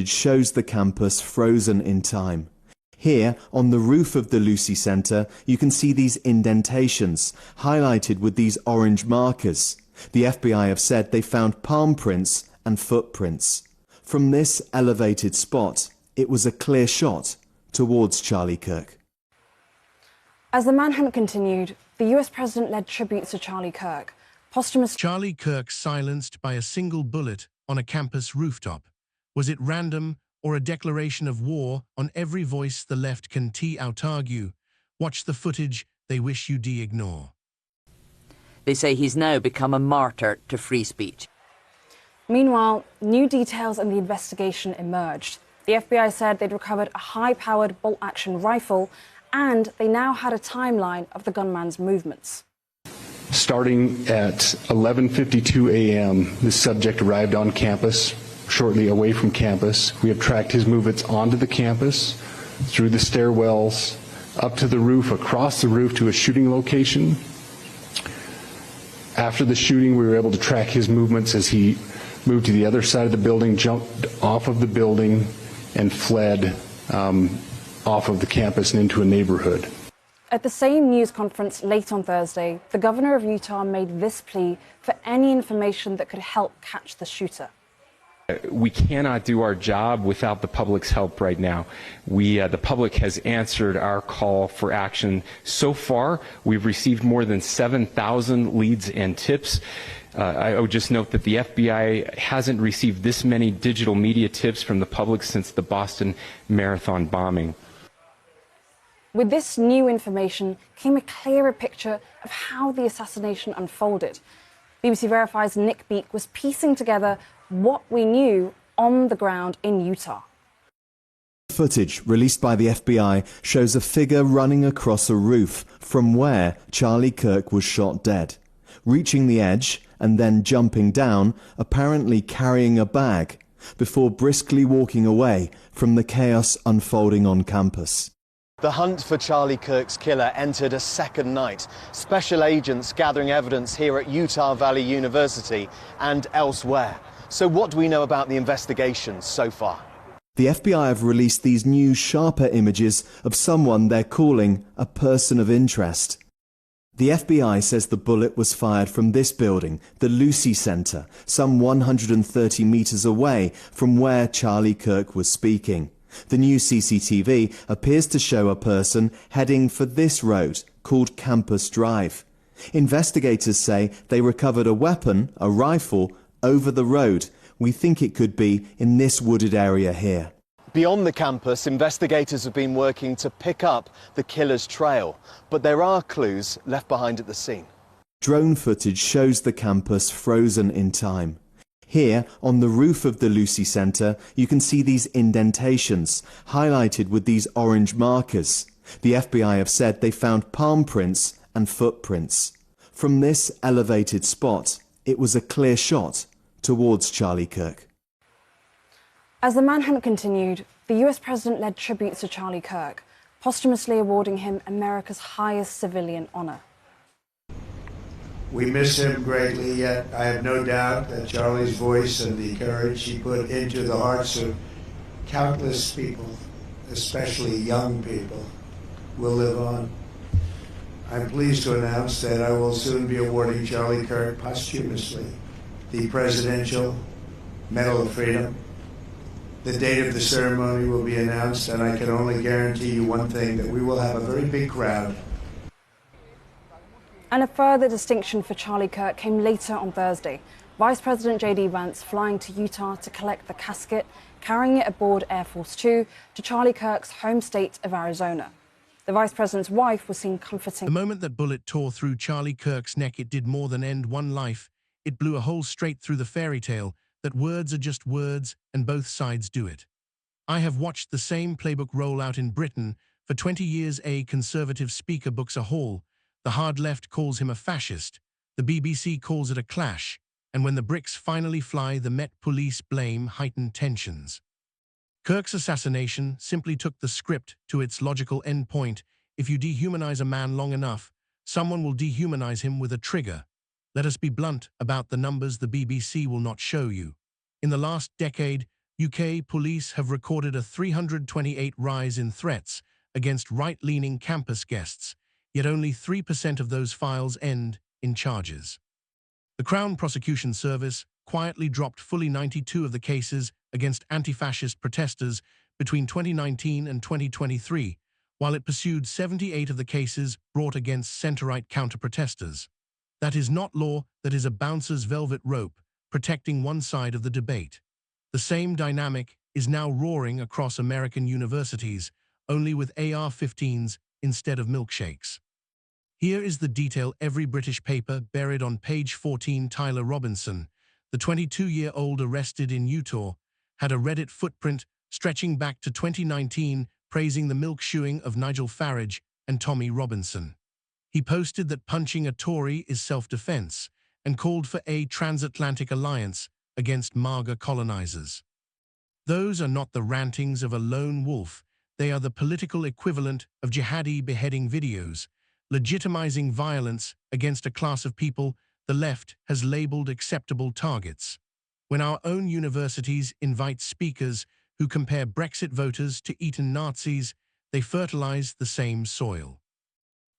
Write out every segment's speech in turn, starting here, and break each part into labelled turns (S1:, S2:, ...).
S1: footage shows the campus frozen in time. Here, on the roof of the Lucy Centre, you can see these indentations, highlighted with these orange markers. The FBI have said they found palm prints and footprints. From this elevated spot, it was a clear shot towards Charlie Kirk.
S2: As the manhunt continued, the US president led tributes to Charlie Kirk.
S3: Charlie Kirk silenced by a single bullet on a campus rooftop. Was it random or a declaration of war on every voice the left can argue? Watch the footage they wish you'd ignore.
S4: They say he's now become a martyr to free speech.
S2: Meanwhile, new details in the investigation emerged. The FBI said they'd recovered a high-powered bolt-action rifle, and they now had a timeline of the gunman's movements.
S5: Starting at 11:52 a.m., the subject arrived on campus, shortly away from campus. We have tracked his movements onto the campus, through the stairwells, up to the roof, across the roof to a shooting location. After the shooting, we were able to track his movements as he moved to the other side of the building, jumped off of the building, and fled off of the campus and into a neighborhood.
S2: At the same news conference late on Thursday, the governor of Utah made this plea for any information that could help catch the shooter.
S6: We cannot do our job without the public's help right now. The public has answered our call for action. So far, we've received more than 7,000 leads and tips. I would just note that the FBI hasn't received this many digital media tips from the public since the Boston Marathon bombing.
S2: With this new information came a clearer picture of how the assassination unfolded. BBC Verify's Nick Beak was piecing together what we knew on the ground in Utah.
S1: Footage released by the FBI shows a figure running across a roof from where Charlie Kirk was shot dead, reaching the edge and then jumping down, apparently carrying a bag, before briskly walking away from the chaos unfolding on campus.
S7: The hunt for Charlie Kirk's killer entered a second night. Special agents gathering evidence here at Utah Valley University and elsewhere. So what do we know about the investigation so far?
S1: The FBI have released these new, sharper images of someone they're calling a person of interest. The FBI says the bullet was fired from this building, the Lucy Centre, some 130 meters away from where Charlie Kirk was speaking. The new CCTV appears to show a person heading for this road, called Campus Drive. Investigators say they recovered a weapon, a rifle, over the road. We think it could be in this wooded area here.
S7: Beyond the campus, investigators have been working to pick up the killer's trail, but there are clues left behind at the scene.
S1: Drone footage shows the campus frozen in time. Here, on the roof of the Lucy Centre, you can see these indentations, highlighted with these orange markers. The FBI have said they found palm prints and footprints. From this elevated spot, it was a clear shot towards Charlie Kirk.
S2: As the manhunt continued, the US president led tributes to Charlie Kirk, posthumously awarding him America's highest civilian honour.
S8: We miss him greatly, yet I have no doubt that Charlie's voice and the courage he put into the hearts of countless people, especially young people, will live on. I'm pleased to announce that I will soon be awarding Charlie Kirk posthumously the Presidential Medal of Freedom. The date of the ceremony will be announced, and I can only guarantee you one thing, that we will have a very big crowd.
S2: And a further distinction for Charlie Kirk came later on Thursday. Vice President J.D. Vance flying to Utah to collect the casket, carrying it aboard Air Force Two to Charlie Kirk's home state of Arizona. The Vice President's wife was seen comforting.
S3: The moment that bullet tore through Charlie Kirk's neck, it did more than end one life. It blew a hole straight through the fairy tale that words are just words and both sides do it. I have watched the same playbook roll out in Britain for 20 years. A Conservative speaker books a hall. The hard left calls him a fascist. The BBC calls it a clash. And when the bricks finally fly, the Met Police blame heightened tensions. Kirk's assassination simply took the script to its logical endpoint. If you dehumanize a man long enough, someone will dehumanize him with a trigger. Let us be blunt about the numbers the BBC will not show you. In the last decade, UK police have recorded a 328 rise in threats against right-leaning campus guests, yet only 3% of those files end in charges. The Crown Prosecution Service quietly dropped fully 92 of the cases against anti-fascist protesters between 2019 and 2023, while it pursued 78 of the cases brought against centre-right counter-protesters. That is not law, that is a bouncer's velvet rope, protecting one side of the debate. The same dynamic is now roaring across American universities, only with AR-15s instead of milkshakes. Here is the detail every British paper buried on page 14. Tyler Robinson, the 22-year-old arrested in Utah, had a Reddit footprint stretching back to 2019 praising the milk-shoeing of Nigel Farage and Tommy Robinson. He posted that punching a Tory is self-defense and called for a transatlantic alliance against MAGA colonizers. Those are not the rantings of a lone wolf, they are the political equivalent of jihadi beheading videos, legitimizing violence against a class of people the left has labeled acceptable targets. When our own universities invite speakers who compare Brexit voters to Eton Nazis, they fertilize the same soil.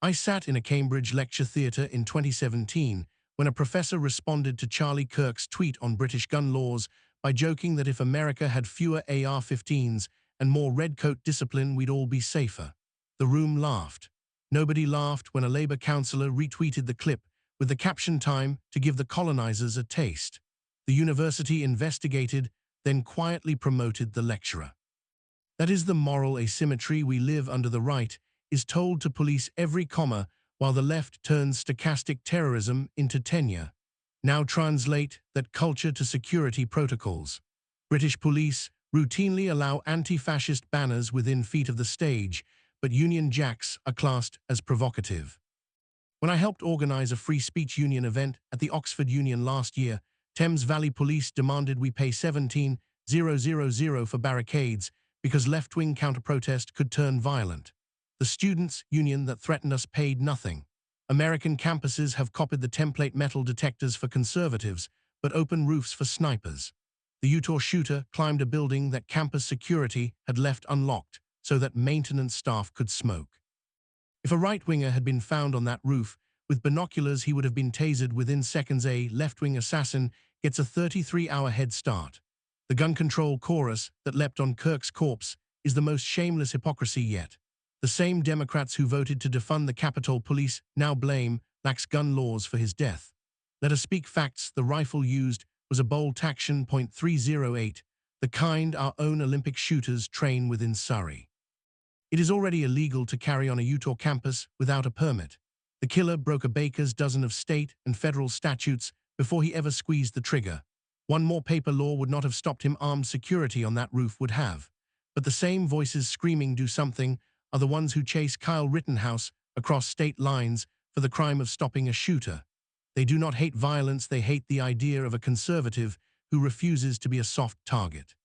S3: I sat in a Cambridge lecture theatre in 2017 when a professor responded to Charlie Kirk's tweet on British gun laws by joking that if America had fewer AR-15s and more redcoat discipline, we'd all be safer. The room laughed. Nobody laughed when a Labour councillor retweeted the clip with the caption "Time to give the colonizers a taste." The university investigated, then quietly promoted the lecturer. That is the moral asymmetry we live under. The right is told to police every comma while the left turns stochastic terrorism into tenure. Now translate that culture to security protocols. British police routinely allow anti-fascist banners within feet of the stage, but Union Jacks are classed as provocative. When I helped organise a free speech union event at the Oxford Union last year, Thames Valley Police demanded we pay $17,000 for barricades because left-wing counter-protest could turn violent. The students' union that threatened us paid nothing. American campuses have copied the template metal detectors for conservatives, but open roofs for snipers. The Utah shooter climbed a building that campus security had left unlocked so that maintenance staff could smoke. If a right-winger had been found on that roof, with binoculars he would have been tasered within seconds. A left-wing assassin gets a 33-hour head start. The gun control chorus that leapt on Kirk's corpse is the most shameless hypocrisy yet. The same Democrats who voted to defund the Capitol Police now blame lax gun laws for his death. Let us speak facts. The rifle used was a bolt action .308, the kind our own Olympic shooters train with in Surrey. It is already illegal to carry on a Utah campus without a permit. The killer broke a baker's dozen of state and federal statutes before he ever squeezed the trigger. One more paper law would not have stopped him. Armed security on that roof would have. But the same voices screaming "do something" are the ones who chase Kyle Rittenhouse across state lines for the crime of stopping a shooter. They do not hate violence, they hate the idea of a conservative who refuses to be a soft target.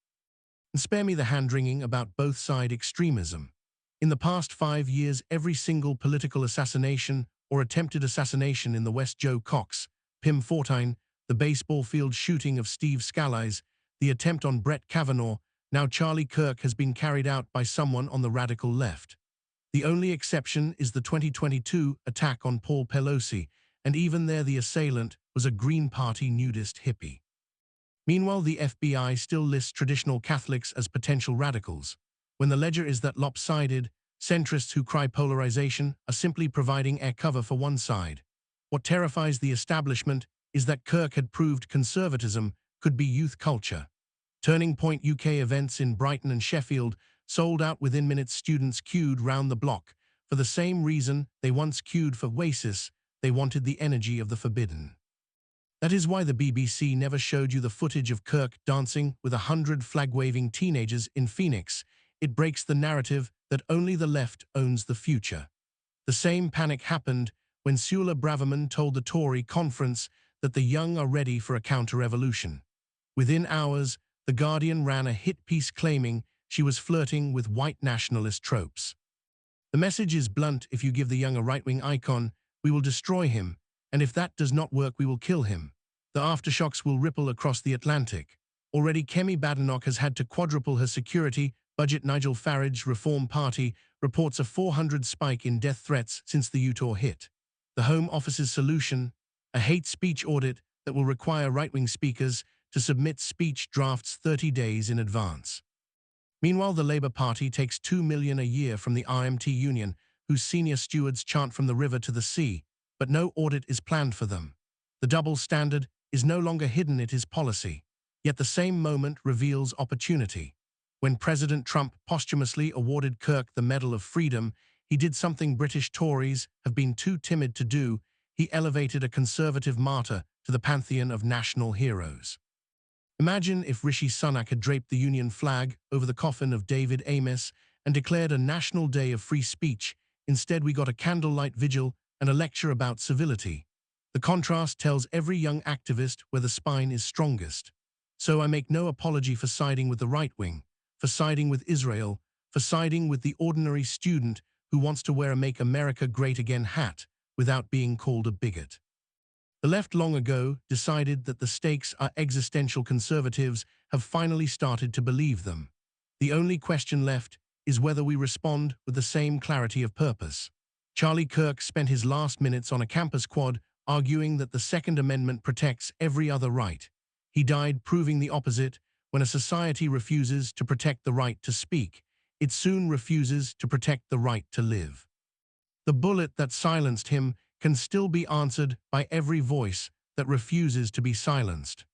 S3: And spare me the hand-wringing about both-side extremism. In the past 5 years, every single political assassination or attempted assassination in the West, Joe Cox, Pim Fortuyn, the baseball field shooting of Steve Scalise, the attempt on Brett Kavanaugh, now Charlie Kirk, has been carried out by someone on the radical left. The only exception is the 2022 attack on Paul Pelosi, and even there the assailant was a Green Party nudist hippie. Meanwhile, the FBI still lists traditional Catholics as potential radicals. When the ledger is that lopsided, centrists who cry polarization are simply providing air cover for one side. What terrifies the establishment is that Kirk had proved conservatism could be youth culture. Turning Point UK events in Brighton and Sheffield sold out within minutes. Students queued round the block. For the same reason they once queued for Oasis, they wanted the energy of the forbidden. That is why the BBC never showed you the footage of Kirk dancing with 100 flag-waving teenagers in Phoenix. It breaks the narrative that only the left owns the future. The same panic happened when Suella Braverman told the Tory conference that the young are ready for a counter-revolution. Within hours, The Guardian ran a hit piece claiming she was flirting with white nationalist tropes. The message is blunt: if you give the young a right-wing icon, we will destroy him, and if that does not work, we will kill him. The aftershocks will ripple across the Atlantic. Already Kemi Badenoch has had to quadruple her security budget. Nigel Farage Reform Party reports a 400 spike in death threats since the Utah hit. The Home Office's solution, a hate speech audit that will require right-wing speakers to submit speech drafts 30 days in advance. Meanwhile, the Labour Party takes $2 million a year from the RMT union, whose senior stewards chant from the river to the sea, but no audit is planned for them. The double standard is no longer hidden, it is policy. Yet the same moment reveals opportunity. When President Trump posthumously awarded Kirk the Medal of Freedom, he did something British Tories have been too timid to do. He elevated a conservative martyr to the pantheon of national heroes. Imagine if Rishi Sunak had draped the Union flag over the coffin of David Amis and declared a national day of free speech. Instead, we got a candlelight vigil and a lecture about civility. The contrast tells every young activist where the spine is strongest. So I make no apology for siding with the right wing, for siding with Israel, for siding with the ordinary student who wants to wear a Make America Great Again hat without being called a bigot. The left long ago decided that the stakes are existential. Conservatives have finally started to believe them. The only question left is whether we respond with the same clarity of purpose. Charlie Kirk spent his last minutes on a campus quad arguing that the Second Amendment protects every other right. He died proving the opposite. When a society refuses to protect the right to speak, it soon refuses to protect the right to live. The bullet that silenced him can still be answered by every voice that refuses to be silenced.